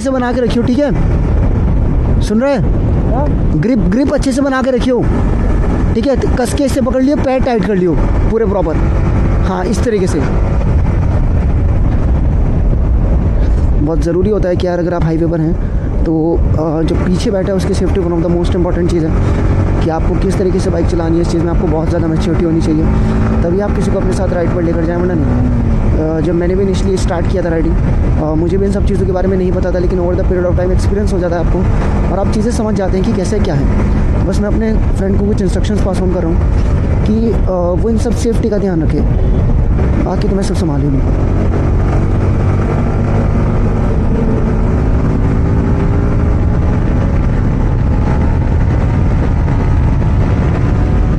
से बना के रखियो, ठीक है? सुन रहे हैं? ग्रिप अच्छे से बना के रखियो, ठीक है? कस के इससे पकड़ लियो, पैर टाइट कर लियो पूरे प्रॉपर। हाँ, इस तरीके से बहुत ज़रूरी होता है कि यार अगर आप हाईवे पर हैं तो जो पीछे बैठा है उसकी safety one of the most important चीज़ है कि आपको किस तरीके से बाइक चलानी है। इस चीज़ में आपको बहुत ज़्यादा मैच्योरिटी होनी चाहिए, तभी आप किसी को अपने साथ राइड पर लेकर जाएँ, वरना नहीं। जब मैंने भी इनिशियली स्टार्ट किया था राइडिंग, मुझे भी इन सब चीज़ों के बारे में नहीं पता था, लेकिन over the period of time experience हो जाता है आपको और आप चीज़ें समझ जाते हैं कि कैसे क्या है। बस मैं अपने फ्रेंड को कुछ इंस्ट्रक्शंस पास ऑन कर रहा हूँ कि वो इन सब सेफ्टी का ध्यान रखे, बाकी तो मैं सब संभाल लूँगा।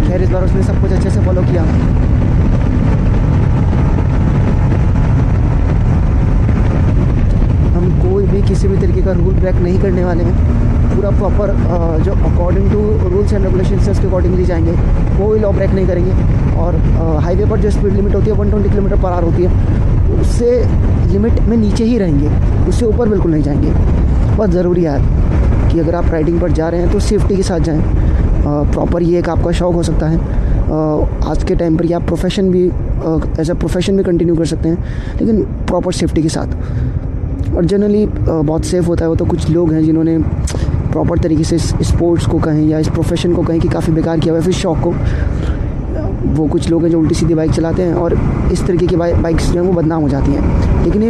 खैर इस बार उसने सब कुछ अच्छे से फॉलो किया। हम कोई भी किसी भी तरीके का रूल ब्रेक नहीं करने वाले हैं, पूरा प्रॉपर जो according to rules and regulation है उसके अकॉर्डिंगली जाएंगे, कोई लॉ ब्रेक नहीं करेंगे। और हाईवे पर जो स्पीड लिमिट होती है 120 किलोमीटर पर आवर होती है, उससे लिमिट में नीचे ही रहेंगे, उससे ऊपर बिल्कुल नहीं जाएंगे। बहुत ज़रूरी है कि अगर आप राइडिंग पर जा रहे हैं तो सेफ्टी के साथ जाएँ। प्रॉपर ये एक आपका शौक़ हो सकता है, आज के टाइम पर ये आप प्रोफेशन भी एज अ प्रोफेशन भी कंटिन्यू कर सकते हैं, लेकिन प्रॉपर सेफ्टी के साथ। और जनरली बहुत सेफ़ होता है। वो तो कुछ लोग हैं जिन्होंने प्रॉपर तरीके से इस स्पोर्ट्स को कहें या इस प्रोफेशन को कहें कि काफ़ी बेकार किया हुआ है, फिर शौक़ को। वो कुछ लोग हैं जो उल्टी सीधी बाइक चलाते हैं और इस तरीके की बाइक्स जो हैं वो बदनाम हो जाती हैं। लेकिन ये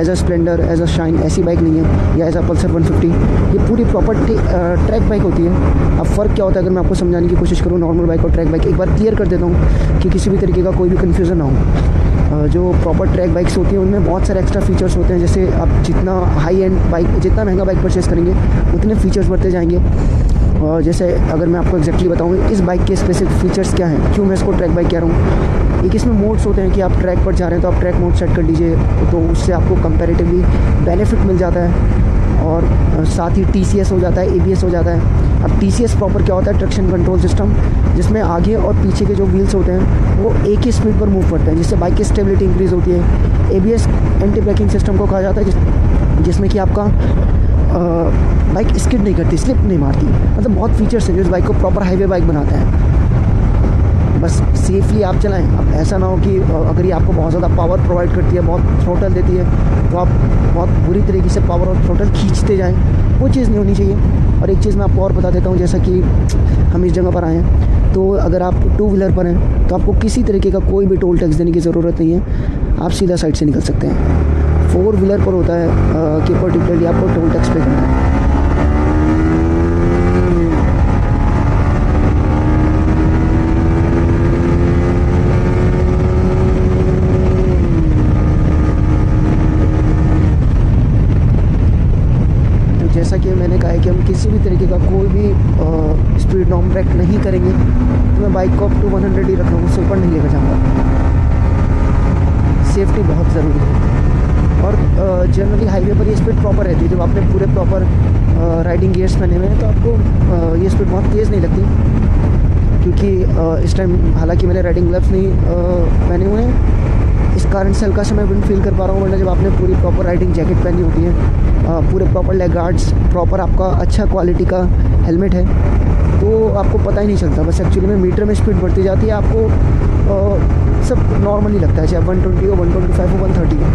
as a Splendor, as a shine ऐसी बाइक नहीं है, या एज अ पल्सर 150, ये पूरी प्रॉपर ट्रैक बाइक होती है। अब फ़र्क क्या होता है अगर मैं आपको समझाने की कोशिश करूँ नॉर्मल बाइक और ट्रैक बाइक, एक बार क्लियर कर देता हूँ कि किसी भी तरीके का कोई भी कन्फ्यूज़न ना हो। जो प्रॉपर ट्रैक बाइक्स होती हैं उनमें बहुत सारे एक्स्ट्रा फीचर्स होते हैं। जैसे आप जितना हाई एंड बाइक, जितना महंगा बाइक परचेज़ करेंगे उतने फीचर्स बढ़ते जाएंगे। और जैसे अगर मैं आपको एग्जैक्टली बताऊँ इस बाइक के स्पेसिफिक फीचर्स क्या हैं, क्यों मैं इसको ट्रैक बाइक कह रहा हूँ। एक इसमें मोड्स होते हैं कि आप ट्रैक पर जा रहे हैं तो आप ट्रैक मोड सेट कर लीजिए, तो उससे आपको कंपैरेटिवली बेनिफिट मिल जाता है। और साथ ही TCS हो जाता है, ABS हो जाता है। अब TCS प्रॉपर क्या होता है, ट्रैक्शन कंट्रोल सिस्टम, जिसमें आगे और पीछे के जो व्हील्स होते हैं वो एक ही स्पीड पर मूव करते हैं, जिससे बाइक की स्टेबिलिटी इंक्रीज़ होती है। ABS एंटी ब्रेकिंग सिस्टम को कहा जाता है, जिसमें कि आपका बाइक स्किड नहीं करती, स्लिप नहीं मारती। मतलब बहुत फीचर्स हैं जो इस बाइक को प्रॉपर हाईवे बाइक बनाते हैं। बस सेफली आप चलाएं। अब ऐसा ना हो कि अगर ये आपको बहुत ज़्यादा पावर प्रोवाइड करती है, बहुत थ्रोटल देती है, तो आप बहुत बुरी तरीके से पावर और थ्रोटल खींचते जाएं, वो चीज़ नहीं होनी चाहिए। और एक चीज़ मैं आपको और बता देता हूँ, जैसा कि हम इस जगह पर आए हैं, तो अगर आप 2 व्हीलर पर हैं तो आपको किसी तरीके का कोई भी टोल टैक्स देने की ज़रूरत नहीं है, आप सीधा साइड से निकल सकते हैं। 4 व्हीलर पर होता है कि पर्टिकुलरली आपको टोल टैक्स पे करना है। जैसा कि मैंने कहा है कि हम किसी भी तरीके का कोई भी स्पीड नॉर्म ब्रेक नहीं करेंगे, तो मैं बाइक को अप टू 100 ही रखूँगा, उससे ऊपर नहीं लेकर जाऊँगा। सेफ्टी बहुत ज़रूरी है। और जनरली हाईवे पर ये स्पीड प्रॉपर रहती है। जब आपने पूरे प्रॉपर राइडिंग गियर्स पहने हुए हैं तो आपको ये स्पीड बहुत तेज़ नहीं लगती, क्योंकि इस टाइम हालांकि मैंने राइडिंग ग्लव्स नहीं पहने हुए हैं, इस कारण से हल्का सा मैं विंड फील कर पा रहा हूँ। वरना जब आपने पूरी प्रॉपर राइडिंग जैकेट पहनी होती है, पूरे प्रॉपर लेग गार्ड्स, प्रॉपर आपका अच्छा क्वालिटी का हेलमेट है, तो आपको पता ही नहीं चलता। बस एक्चुअली में मीटर में स्पीड बढ़ती जाती है, आपको सब नॉर्मली लगता है, चाहे 120 हो, 125 हो, 130 हो।